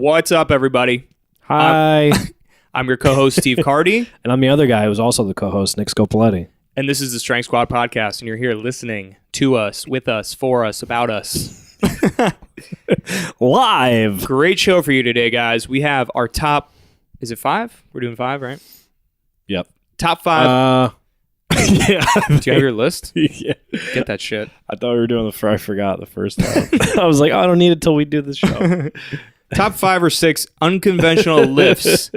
What's up, everybody? Hi. I'm your co-host, Steve Cardy. And I'm the other guy who's also the co-host, Nick Scopoletti. And this is the Strength Squad podcast, and you're here listening to us, with us, for us, about us. Live. Great show for you today, guys. We have our top, is it 5? We're doing 5, right? Yep. Top 5. Yeah. Do you have your list? Yeah. Get that shit. I thought we were doing I forgot the first time. I was like, I don't need it till we do the show. Top 5 or 6 unconventional lifts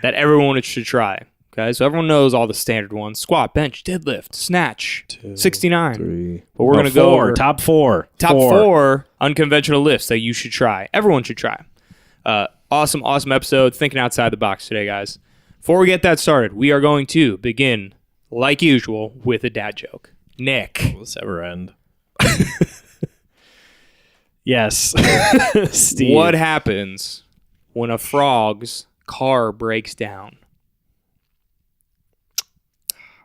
that everyone should try. Okay, so everyone knows all the standard ones: squat, bench, deadlift, snatch, 69. 3. But we're going to go over top 4. Top 4 unconventional lifts that you should try. Everyone should try. Awesome episode. Thinking outside the box today, guys. Before we get that started, we are going to begin, like usual, with a dad joke. Nick. Will this ever end? Yes. Steve. What happens when a frog's car breaks down?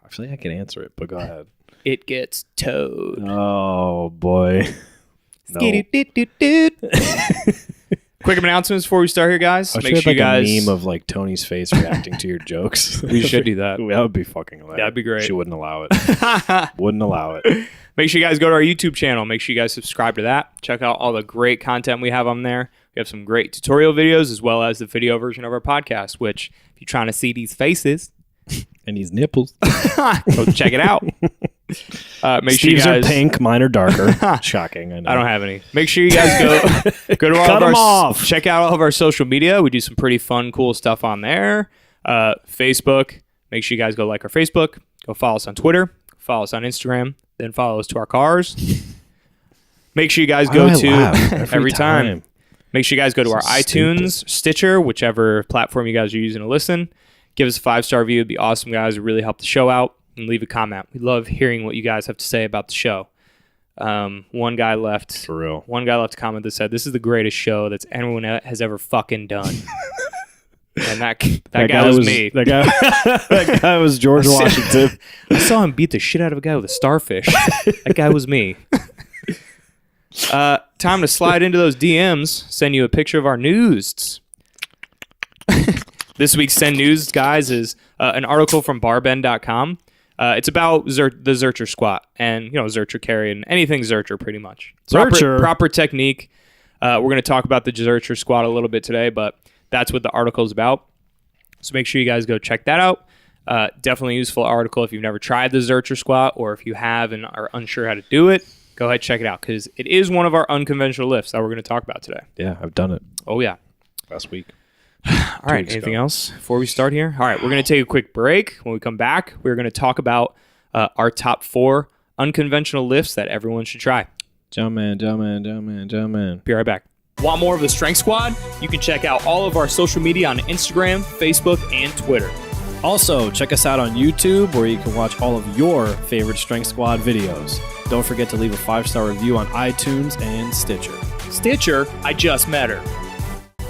I feel like I can answer it, but go ahead. It gets towed. Oh, boy. No. Quick announcements before we start here, guys. Make sure you guys a meme of like Tony's face reacting to your jokes. We should do that. That would be fucking hilarious. That'd be great. She wouldn't allow it. Wouldn't allow it. Make sure you guys go to our YouTube channel. Make sure you guys subscribe to that. Check out all the great content we have on there. We have some great tutorial videos as well as the video version of our podcast, which if you're trying to see these faces and these nipples, go check it out. Make Steve's sure you guys are pink, mine are darker. Shocking. I know. I don't have any. Make sure you guys go to all Cut of our them off. Check out all of our social media. We do some pretty fun, cool stuff on there. Facebook. Make sure you guys go like our Facebook. Go follow us on Twitter. Follow us on Instagram. Then follow us to our cars. Make sure you guys go to every time. Make sure you guys go to our iTunes, Stitcher, whichever platform you guys are using to listen. Give us a 5-star review. It'd be awesome, guys. It really help the show out. And leave a comment. We love hearing what you guys have to say about the show. One guy left. For real. One guy left a comment that said, "This is the greatest show that's anyone has ever fucking done." And that guy was me. That guy was George Washington. I saw him beat the shit out of a guy with a starfish. That guy was me. Time to slide into those DMs. Send you a picture of our NEWSDZ. This week's Send News, guys, is an article from barbend.com. It's about the Zercher squat and, Zercher carry and anything Zercher pretty much. Proper technique. We're going to talk about the Zercher squat a little bit today, but that's what the article is about. So make sure you guys go check that out. Definitely a useful article if you've never tried the Zercher squat, or if you have and are unsure how to do it, go ahead and check it out because it is one of our unconventional lifts that we're going to talk about today. Yeah, I've done it. Oh, yeah. Last week. All right, anything else before we start here? All right, we're going to take a quick break. When we come back, we're going to talk about our top 4 unconventional lifts that everyone should try. Jump man. Be right back. Want more of the Strength Squad? You can check out all of our social media on Instagram, Facebook, and Twitter. Also, check us out on YouTube where you can watch all of your favorite Strength Squad videos. Don't forget to leave a 5-star review on iTunes and Stitcher. Stitcher? I just met her.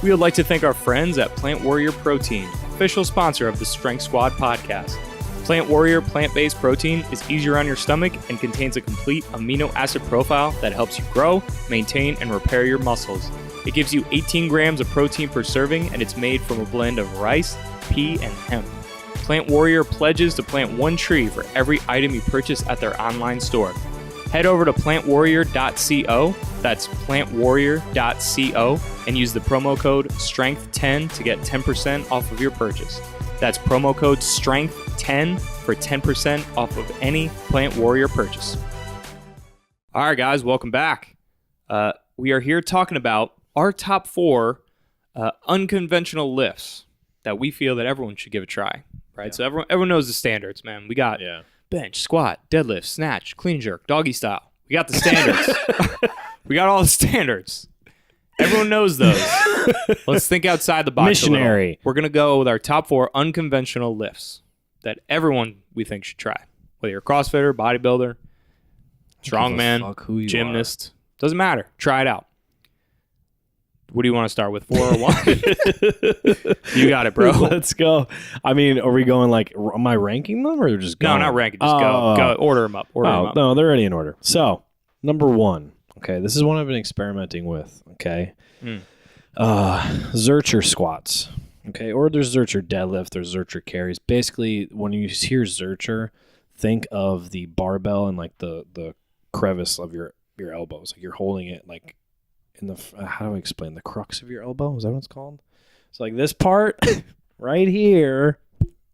We would like to thank our friends at Plant Warrior Protein, official sponsor of the Strength Squad podcast. Plant Warrior plant-based protein is easier on your stomach and contains a complete amino acid profile that helps you grow, maintain, and repair your muscles. It gives you 18 grams of protein per serving, and it's made from a blend of rice, pea, and hemp. Plant Warrior pledges to plant 1 tree for every item you purchase at their online store. Head over to plantwarrior.co, that's plantwarrior.co, and use the promo code STRENGTH10 to get 10% off of your purchase. That's promo code STRENGTH10 for 10% off of any Plant Warrior purchase. All right, guys, welcome back. We are here talking about our top 4 Unconventional lifts that we feel that everyone should give a try, right? Yeah. So everyone knows the standards, man. We got bench, squat, deadlift, snatch, clean and jerk, doggy style. We got the standards. We got all the standards. Everyone knows those. Let's think outside the box. Missionary. We're going to go with our top 4 unconventional lifts that everyone we think should try. Whether you're a CrossFitter, bodybuilder, strongman, gymnast, doesn't matter. Try it out. What do you want to start with, 4 or 1? You got it, bro. Let's go. I mean, are we going like, am I ranking them or just going? No, not ranking. Just go. Order them up. Order them up. No, they're already in order. So, number 1. Okay, this is one I've been experimenting with. Okay. Zercher squats. Okay, or there's Zercher deadlift, there's Zercher carries. Basically, when you hear Zercher, think of the barbell and like the crevice of your elbows. Like you're holding it like in the how do I explain, the crux of your elbow? Is that what it's called? So like this part right here.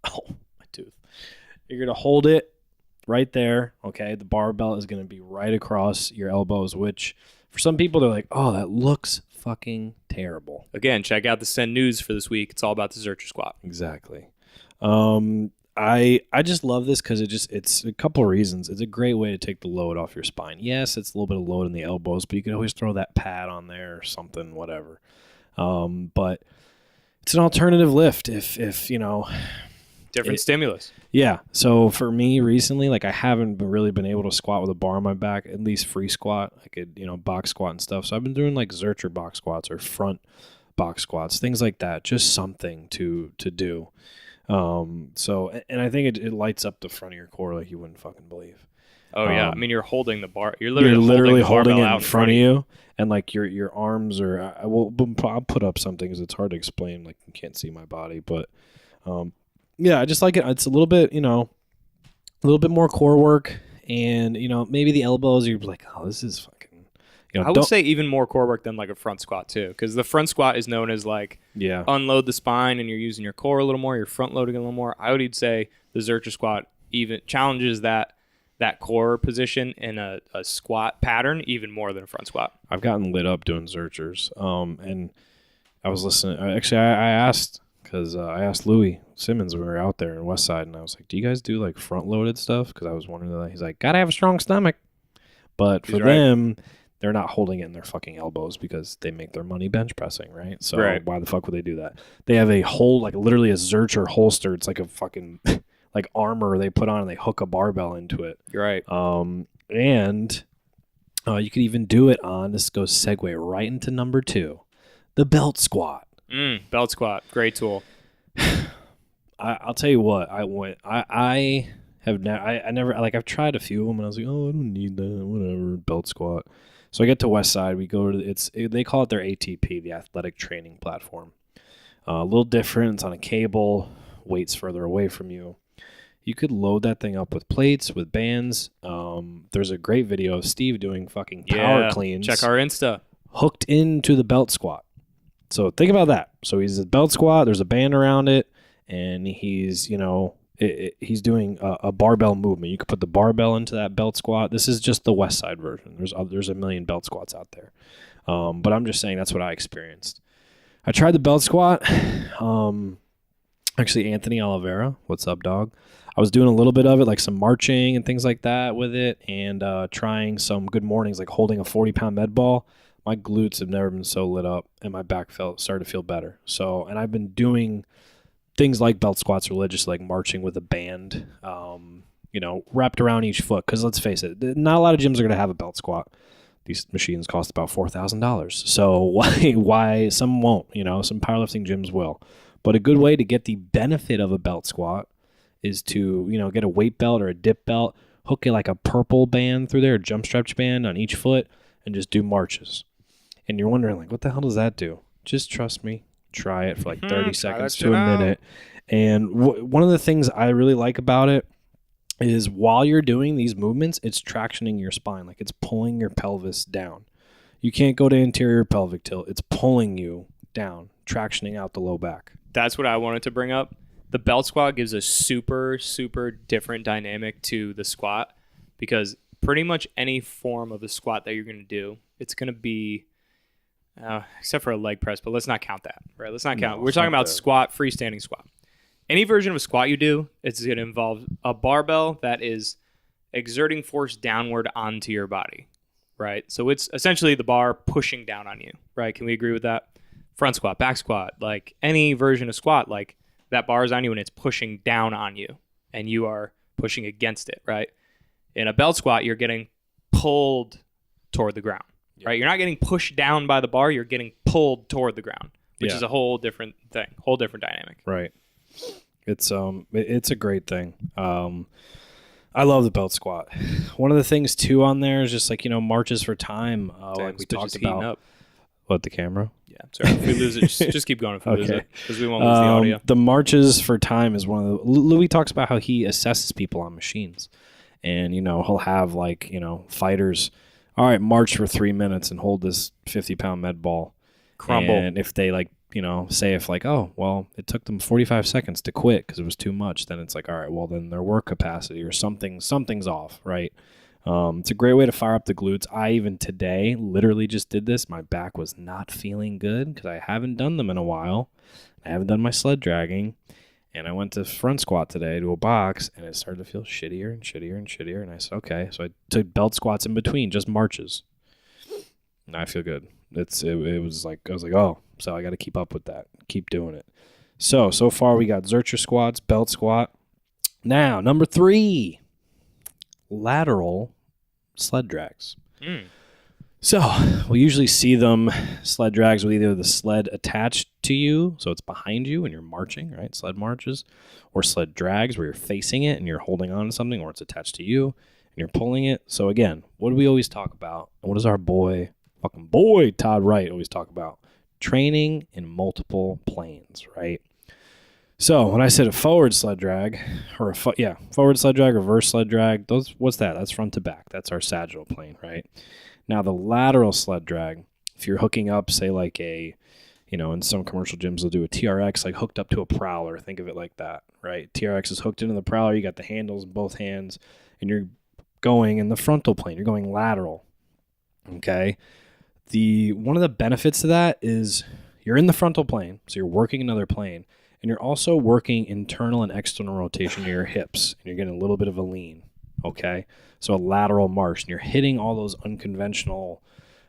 Oh, my tooth. You're gonna hold it right there. Okay, the barbell is gonna be right across your elbows, which for some people they're like, oh, that looks fucking terrible. Again, check out the Send News for this week. It's all about the Zercher squat. Exactly. I just love this because it's a couple of reasons. It's a great way to take the load off your spine. Yes, it's a little bit of load in the elbows, but you can always throw that pad on there or something, whatever. But it's an alternative lift if you know. Different stimulus. Yeah. So for me recently, like I haven't really been able to squat with a bar on my back, at least free squat. I could, box squat and stuff. So I've been doing like Zercher box squats or front box squats, things like that. Just something to do. So, and I think it lights up the front of your core like you wouldn't fucking believe. Oh yeah. I mean, you're holding the bar. You're literally holding it in front of you. And like your arms are, I'll put up something because it's hard to explain. Like you can't see my body, but, yeah, I just like it. It's a little bit, a little bit more core work, and maybe the elbows. You're like, oh, this is fucking. I would say even more core work than like a front squat too, because the front squat is known as like unload the spine, and you're using your core a little more, you're front loading a little more. I would say the Zercher squat even challenges that core position in a squat pattern even more than a front squat. I've gotten lit up doing Zerchers, and I was listening. Actually, I asked. Because I asked Louis Simmons when we were out there in Westside, and I was like, do you guys do like front-loaded stuff? Because I was wondering that. He's like, gotta have a strong stomach. But for them, they're not holding it in their fucking elbows because they make their money bench pressing, right? So why the fuck would they do that? They have a whole, like literally a Zercher holster. It's like a fucking like armor they put on and they hook a barbell into it. You're right. And you could even do it on, this goes segue right into number 2, the belt squat. Belt squat, great tool. I'll tell you what, I never like, I've tried a few of them and I was like, oh, I don't need that, whatever, belt squat. So I get to Westside, we go to they call it their ATP, the athletic training platform. A little different, it's on a cable, weights further away from you. You could load that thing up with plates, with bands. There's a great video of Steve doing fucking power cleans. Check our Insta. Hooked into the belt squat. So think about that. So he's a belt squat. There's a band around it, and he's he's doing a barbell movement. You could put the barbell into that belt squat. This is just the Westside version. There's a million belt squats out there, but I'm just saying that's what I experienced. I tried the belt squat. Actually, Anthony Oliveira, what's up, dog? I was doing a little bit of it, like some marching and things like that with it, and trying some good mornings, like holding a 40-pound med ball. My glutes have never been so lit up, and my back started to feel better. So, and I've been doing things like belt squats religiously, like marching with a band, wrapped around each foot. Because let's face it, not a lot of gyms are going to have a belt squat. These machines cost about $4,000. So why some won't? Some powerlifting gyms will. But a good way to get the benefit of a belt squat is to get a weight belt or a dip belt, hook it like a purple band through there, a jump stretch band on each foot, and just do marches. And you're wondering, like, what the hell does that do? Just trust me. Try it for like 30 seconds to a minute. And one of the things I really like about it is while you're doing these movements, it's tractioning your spine. Like it's pulling your pelvis down. You can't go to anterior pelvic tilt. It's pulling you down, tractioning out the low back. That's what I wanted to bring up. The belt squat gives a super, super different dynamic to the squat because pretty much any form of the squat that you're going to do, it's going to be except for a leg press, but let's not count that, right? Let's not count. No, We're talking fuck about that. squat, freestanding squat. Any version of a squat you do, it's going to involve a barbell that is exerting force downward onto your body, right? So it's essentially the bar pushing down on you, right? Can we agree with that? Front squat, back squat, like any version of squat, like that bar is on you and it's pushing down on you and you are pushing against it, right? In a belt squat, you're getting pulled toward the ground, right? You're not getting pushed down by the bar, you're getting pulled toward the ground, which is a whole different thing, whole different dynamic. Right. It's a great thing. I love the belt squat. One of the things too on there is just like, marches for time. Like we talked about. Up. What, the camera? Yeah, sorry. If we lose it, just keep going if we lose it, because we won't lose the audio. The marches for time is one of the... Louis talks about how he assesses people on machines. And, he'll have like, fighters, all right, march for 3 minutes and hold this 50-pound med ball. Crumble. And if they like, say if like, oh, well, it took them 45 seconds to quit because it was too much, then it's like, all right, well, then their work capacity or something's off, right? It's a great way to fire up the glutes. I even today literally just did this. My back was not feeling good because I haven't done them in a while. I haven't done my sled dragging. And I went to front squat today to a box, and it started to feel shittier and shittier and shittier. And I said, okay. So I took belt squats in between, just marches. And I feel good. It was like, I was like, oh, so I got to keep up with that. Keep doing it. So far we got Zercher squats, belt squat. Now, number 3, lateral sled drags. So we usually see them sled drags with either the sled attached to you, so it's behind you and you're marching, right? Sled marches, or sled drags where you're facing it and you're holding on to something, or it's attached to you and you're pulling it. So again, what do we always talk about? And what does our fucking boy Todd Wright always talk about? Training in multiple planes, right? So when I said a forward sled drag, or forward sled drag, reverse sled drag, what's that? That's front to back. That's our sagittal plane, right? Now the lateral sled drag, if you're hooking up, say like in some commercial gyms they'll do a TRX like hooked up to a prowler. Think of it like that, right? TRX is hooked into the prowler. You got the handles in both hands, and you're going in the frontal plane. You're going lateral. Okay. One of the benefits of that is you're in the frontal plane, so you're working another plane. And you're also working internal and external rotation to your hips. And you're getting a little bit of a lean, okay? So a lateral march. And you're hitting all those unconventional,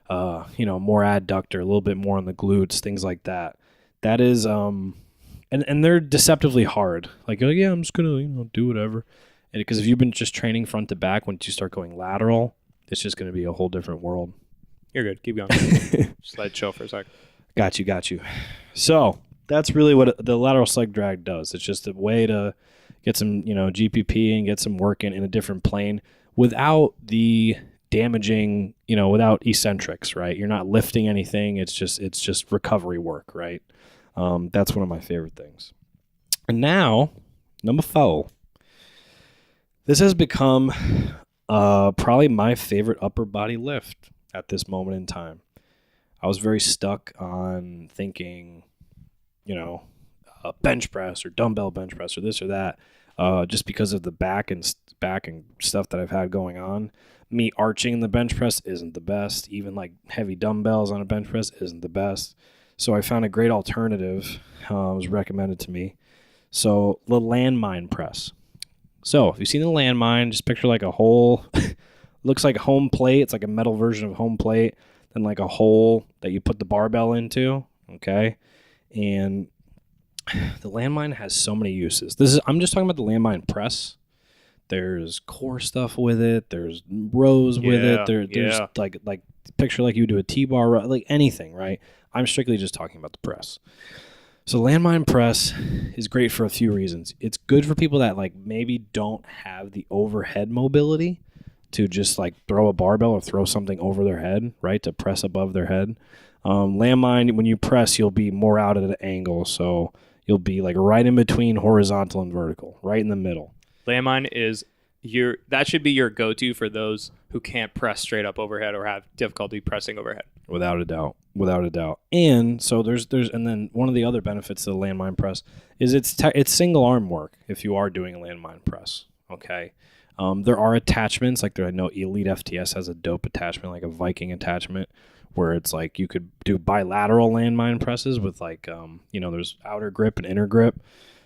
more adductor, a little bit more on the glutes, things like that. That is, and they're deceptively hard. Like, oh, yeah, I'm just going to, do whatever. And because if you've been just training front to back, once you start going lateral, it's just going to be a whole different world. You're good. Keep going. Just let it chill for a sec. Got you. So that's really what the lateral sled drag does. It's just a way to get some, GPP and get some work in a different plane without the damaging, without eccentrics, right? You're not lifting anything. It's just recovery work, right? That's one of my favorite things. And now, number 4. This has become probably my favorite upper body lift at this moment in time. I was very stuck on thinking, a bench press or dumbbell bench press or this or that, just because of the back and stuff that I've had going on. Me arching the bench press isn't the best. Even like heavy dumbbells on a bench press isn't the best. So I found a great alternative. It was recommended to me. So the Landmine press. So if you've seen the Landmine, just picture like a hole. Looks like a home plate. It's like a metal version of home plate. Then like a hole that you put the barbell into. Okay. And the Landmine has so many uses. I'm just talking about the Landmine press. There's core stuff with it. There's rows with it. There's like picture like you do a T-bar, like anything, right? I'm strictly just talking about the press. So Landmine press is great for a few reasons. It's good for people that like maybe don't have the overhead mobility to just like throw a barbell or throw something over their head, right? To press above their head. Landmine, when you press, you'll be more out at an angle. So you'll be like right in between horizontal and vertical, right in the middle. Landmine is that should be your go-to for those who can't press straight up overhead or have difficulty pressing overhead. Without a doubt. And so and then one of the other benefits of the Landmine press is it's single arm work if you are doing a Landmine press. Okay. There are attachments, like I know Elite FTS has a dope attachment, like a Viking attachment, where it's like you could do bilateral landmine presses with like, there's outer grip and inner grip.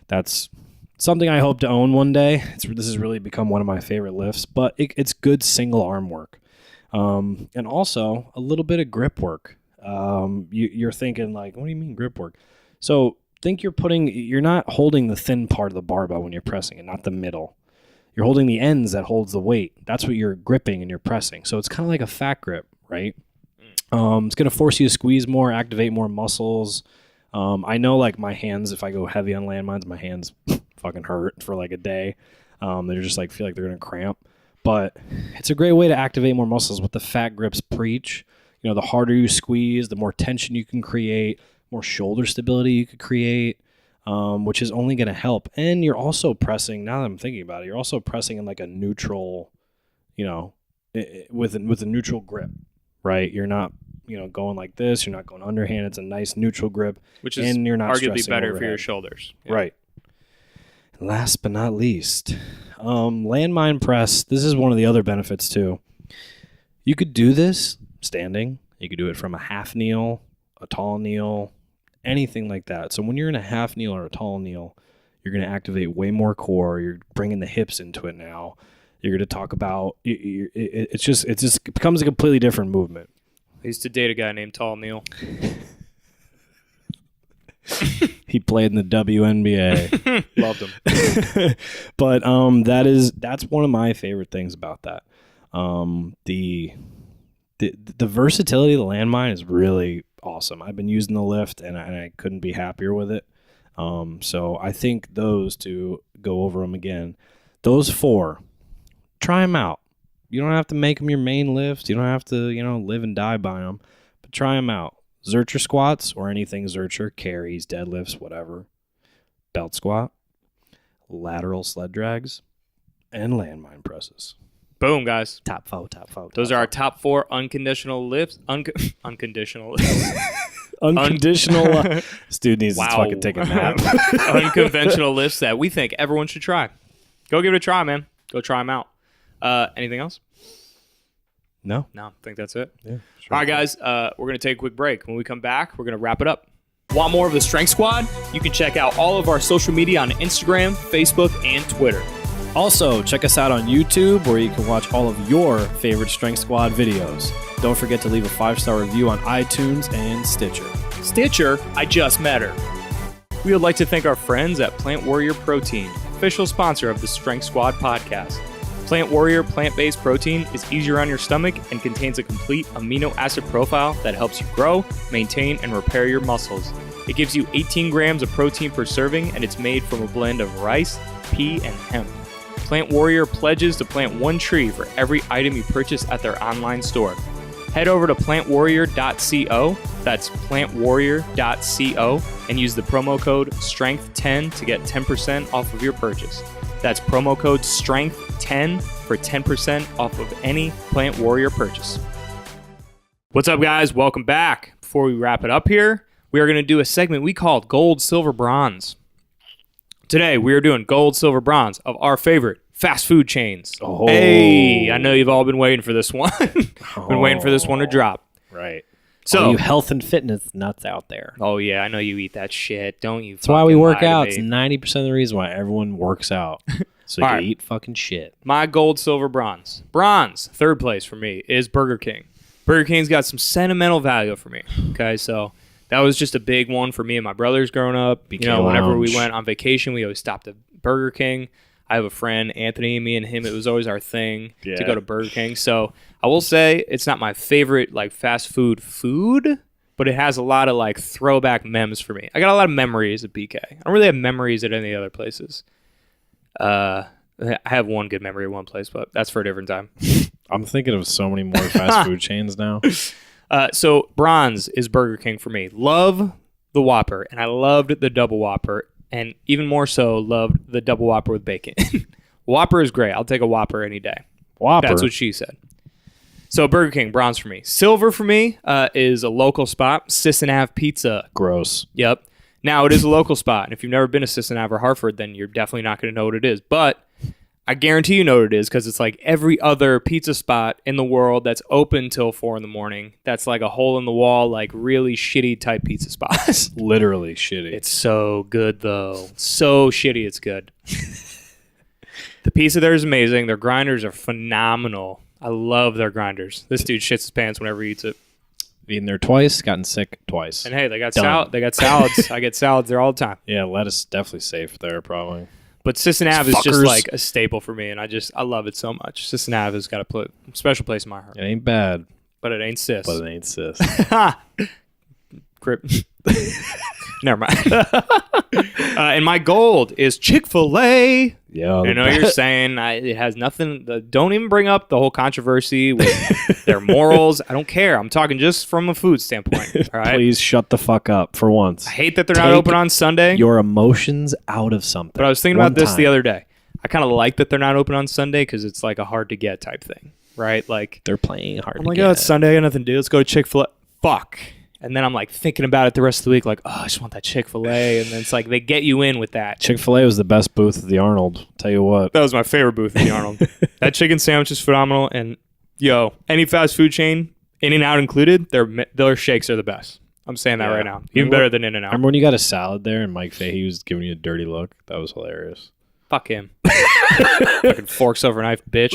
That's something I hope to own one day. This has really become one of my favorite lifts, but it's good single arm work. And also a little bit of grip work. You're thinking like, what do you mean grip work? So think you're not holding the thin part of the barbell when you're pressing it, not the middle. You're holding the ends that holds the weight. That's what you're gripping and you're pressing. So it's kind of like a fat grip, right? It's going to force you to squeeze more, activate more muscles. I know like my hands, if I go heavy on landmines, my hands fucking hurt for like a day. They're just like, feel like they're going to cramp. But it's a great way to activate more muscles. What the fat grips preach. The harder you squeeze, the more tension you can create, more shoulder stability you could create, which is only going to help. And you're also pressing, now that I'm thinking about it, you're also pressing in like a neutral, with a neutral grip, right? You're not, going like this. You're not going underhand. It's a nice neutral grip. Which is and you're not arguably better overhead. for your shoulders. Yeah. Right. Last but not least, landmine press. This is one of the other benefits too. You could do this standing. You could do it from a half kneel, a tall kneel, anything like that. So when you're in a half kneel or a tall kneel, you're going to activate way more core. You're bringing the hips into it now. You're going to talk about it just becomes a completely different movement. I used to date a guy named Tall Neil. He played in the WNBA. Loved him. But that's one of my favorite things about that. The versatility of the landmine is really awesome. I've been using the lift and I couldn't be happier with it. So I think those two, go over them again. Those 4, try them out. You don't have to make them your main lift. You don't have to, live and die by them, but try them out. Zercher squats or anything Zercher, carries, deadlifts, whatever. Belt squat, lateral sled drags, and landmine presses. Boom, guys. Top 4. Those are our top 4 unconditional lifts. Unconditional lifts. Unconditional. This dude needs to fucking take a nap. Unconventional lifts that we think everyone should try. Go give it a try, man. Go try them out. Anything else? No, I think that's it. Yeah. Sure. All right, guys. We're going to take a quick break. When we come back, we're going to wrap it up. Want more of the Strength Squad? You can check out all of our social media on Instagram, Facebook, and Twitter. Also, check us out on YouTube, where you can watch all of your favorite Strength Squad videos. Don't forget to leave a 5-star review on iTunes and Stitcher. Stitcher? I just met her. We would like to thank our friends at Plant Warrior Protein, official sponsor of the Strength Squad podcast. Plant Warrior plant-based protein is easier on your stomach and contains a complete amino acid profile that helps you grow, maintain, and repair your muscles. It gives you 18 grams of protein per serving, and it's made from a blend of rice, pea, and hemp. Plant Warrior pledges to plant 1 tree for every item you purchase at their online store. Head over to plantwarrior.co, that's plantwarrior.co, and use the promo code STRENGTH10 to get 10% off of your purchase. That's promo code STRENGTH10 for 10% off of any Plant Warrior purchase. What's up, guys? Welcome back. Before we wrap it up here, we are going to do a segment we called Gold, Silver, Bronze. Today, we are doing Gold, Silver, Bronze of our favorite fast food chains. Oh. Hey, I know you've all been waiting for this one. Been waiting for this one to drop. Right. So, all you health and fitness nuts out there. Oh, yeah, I know you eat that shit. Don't you? That's why we work out. It's 90% of the reason why everyone works out. So you right. eat fucking shit. My gold, silver, bronze. Bronze, third place for me, is Burger King. Burger King's got some sentimental value for me. Okay, so that was just a big one for me and my brothers growing up. Whenever we went on vacation, we always stopped at Burger King. I have a friend, Anthony, me and him, it was always our thing to go to Burger King. So I will say it's not my favorite like fast food, but it has a lot of like throwback memes for me. I got a lot of memories at BK. I don't really have memories at any other places. I have one good memory at one place, but that's for a different time. I'm thinking of so many more fast food chains now. So bronze is Burger King for me. Love the Whopper, and I loved the Double Whopper, and even more so loved the Double Whopper with bacon. Whopper is great. I'll take a Whopper any day. Whopper? That's what she said. So Burger King, bronze for me. Silver for me is a local spot, Sis and Ave Pizza. Gross. Yep. Now, it is a local spot, and if you've never been to Sis and Ave or Hartford, then you're definitely not going to know what it is. But I guarantee you know what it is because it's like every other pizza spot in the world that's open till 4 a.m. That's like a hole in the wall, like really shitty type pizza spots. Literally shitty. It's so good though. So shitty it's good. The pizza there is amazing. Their grinders are phenomenal. I love their grinders. This dude shits his pants whenever he eats it. Eaten there twice, gotten sick twice. And hey, they got salad. They got salads. I get salads there all the time. Yeah, lettuce definitely safe there probably. But Cincinnati is just like a staple for me, and I love it so much. Cincinnati has got a special place in my heart. It ain't bad. But it ain't cis. Crip. Never mind. And my gold is Chick-fil-A. Yeah, I know you're saying it has nothing. Don't even bring up the whole controversy with their morals. I don't care. I'm talking just from a food standpoint. All right? Please shut the fuck up for once. I hate that they're not open on Sunday. Your emotions out of something. But I was thinking about this the other day. I kind of like that they're not open on Sunday because it's like a hard to get type thing, right? Like they're playing hard to get. I'm like, oh, it's Sunday. I got nothing to do. Let's go to Chick-fil-A. Fuck. And then I'm like thinking about it the rest of the week, like, oh, I just want that Chick-fil-A. And then it's like they get you in with that. Chick-fil-A was the best booth at the Arnold. Tell you what. That was my favorite booth at the Arnold. That chicken sandwich is phenomenal. And, yo, any fast food chain, In-N-Out included, their shakes are the best. I'm saying that right now. Even better than In-N-Out. Remember when you got a salad there and Mike Fahey was giving you a dirty look? That was hilarious. Fuck him. Fucking forks over knife, bitch.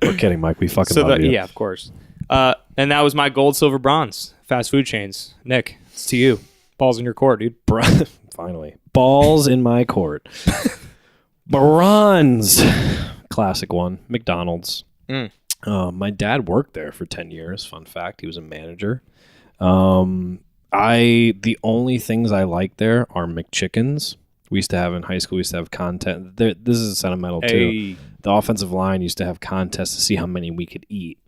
We're kidding, Mike. We fucking love you. Yeah, of course. And that was my gold, silver, bronze. Fast food chains. Nick, it's to you. Balls in your court, dude. Finally. Balls in my court. Bronze. Classic one. McDonald's. My dad worked there for 10 years. Fun fact. He was a manager. The only things I like there are McChickens. We used to have in high school, we used to have content. This is sentimental too. The offensive line used to have contests to see how many we could eat.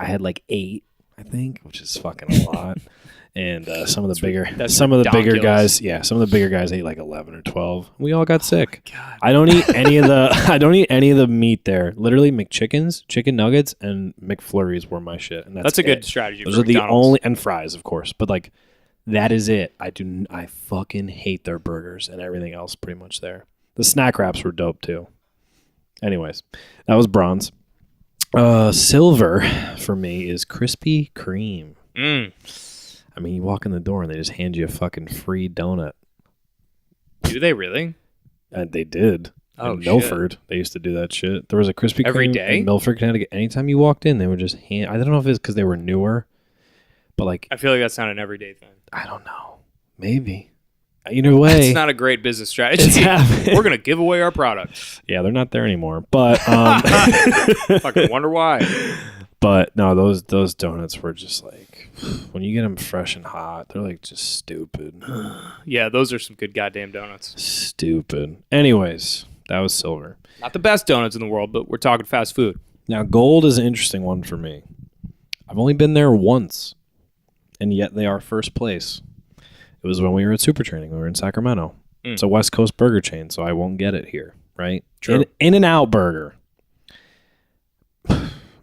I had like 8, I think, which is fucking a lot. And some of the bigger guys ate like 11 or 12. We all got sick. God. I don't eat any of the meat there. Literally McChickens, chicken nuggets, and McFlurries were my shit. And that's a good strategy. Those are the only, and fries, of course. But like, that is it. I fucking hate their burgers and everything else pretty much there. The snack wraps were dope too. Anyways, that was bronze. Silver for me is Krispy Kreme. I mean, you walk in the door and they just hand you a fucking free donut. Do they really? They did. Oh, in Milford, they used to do that shit. There was a Krispy Kreme every day in Milford, Connecticut. Anytime you walked in, they would just hand. I don't know if it's because they were newer, but like I feel like that's not an everyday thing. I don't know. Maybe. Either way, it's not a great business strategy. We're gonna give away our product. Yeah, they're not there anymore. But fucking wonder why. But no, those donuts were just like when you get them fresh and hot, they're like just stupid. Yeah, those are some good goddamn donuts. Stupid. Anyways, that was silver. Not the best donuts in the world, but we're talking fast food. Now, gold is an interesting one for me. I've only been there once, and yet they are first place. It was when we were at Super Training. We were in Sacramento. It's a West Coast burger chain, so I won't get it here, right? True. In-N-Out Burger.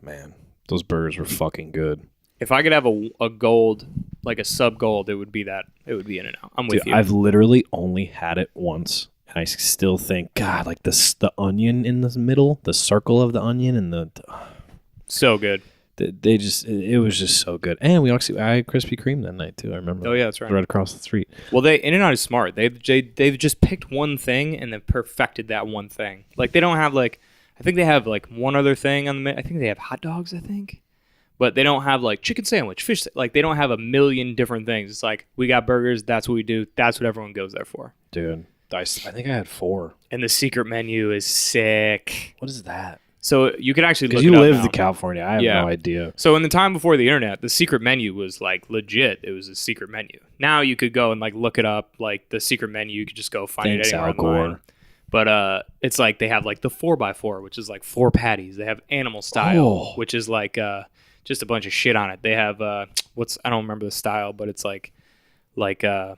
Man, those burgers were fucking good. If I could have a gold, like a sub-gold, it would be that. It would be In-N-Out. I'm with you. I've literally only had it once, and I still think, God, like the onion in the middle, the circle of the onion, and so good. It was just so good. And I had Krispy Kreme that night too. I remember. Oh yeah, that's right. Right across the street. Well, In-N-Out is smart. They've just picked one thing and then perfected that one thing. Like they don't have like, I think they have like one other thing on the menu. I think they have hot dogs. I think, but they don't have like chicken sandwich, fish. Like they don't have a million different things. It's like we got burgers. That's what we do. That's what everyone goes there for. Dude, I think I had 4. And the secret menu is sick. What is that? So you can actually look it up. Because you lived now. in California. I have no idea. So in the time before the internet, the secret menu was like legit. It was a secret menu. Now you could go and like look it up. Like the secret menu, you could just go find it anywhere online. But it's like they have like the 4x4, which is like 4 patties. They have animal style, which is like just a bunch of shit on it. They have I don't remember the style, but it's like paleo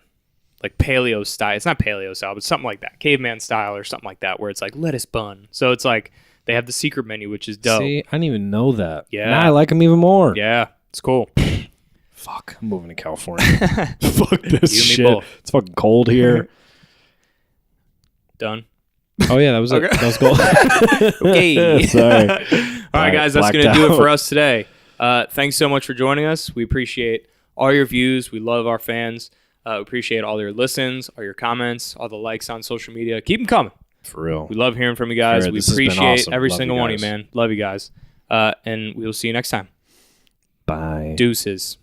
style. It's not paleo style, but something like that, caveman style or something like that, where it's like lettuce bun. So it's like. They have the secret menu, which is dope. See, I didn't even know that. Yeah. Now I like them even more. Yeah, it's cool. Fuck, I'm moving to California. Fuck this you shit. And me both. It's fucking cold here. Done. Oh yeah, that was it. That was cool. Okay. Sorry. All right, guys, that's going to do it for us today. Thanks so much for joining us. We appreciate all your views. We love our fans. We appreciate all your listens, all your comments, all the likes on social media. Keep them coming. For real. We love hearing from you guys. Sure, we this has been appreciate awesome. every Love single you one of you, guys. man. Love you guys. And we will see you next time. Bye. Deuces.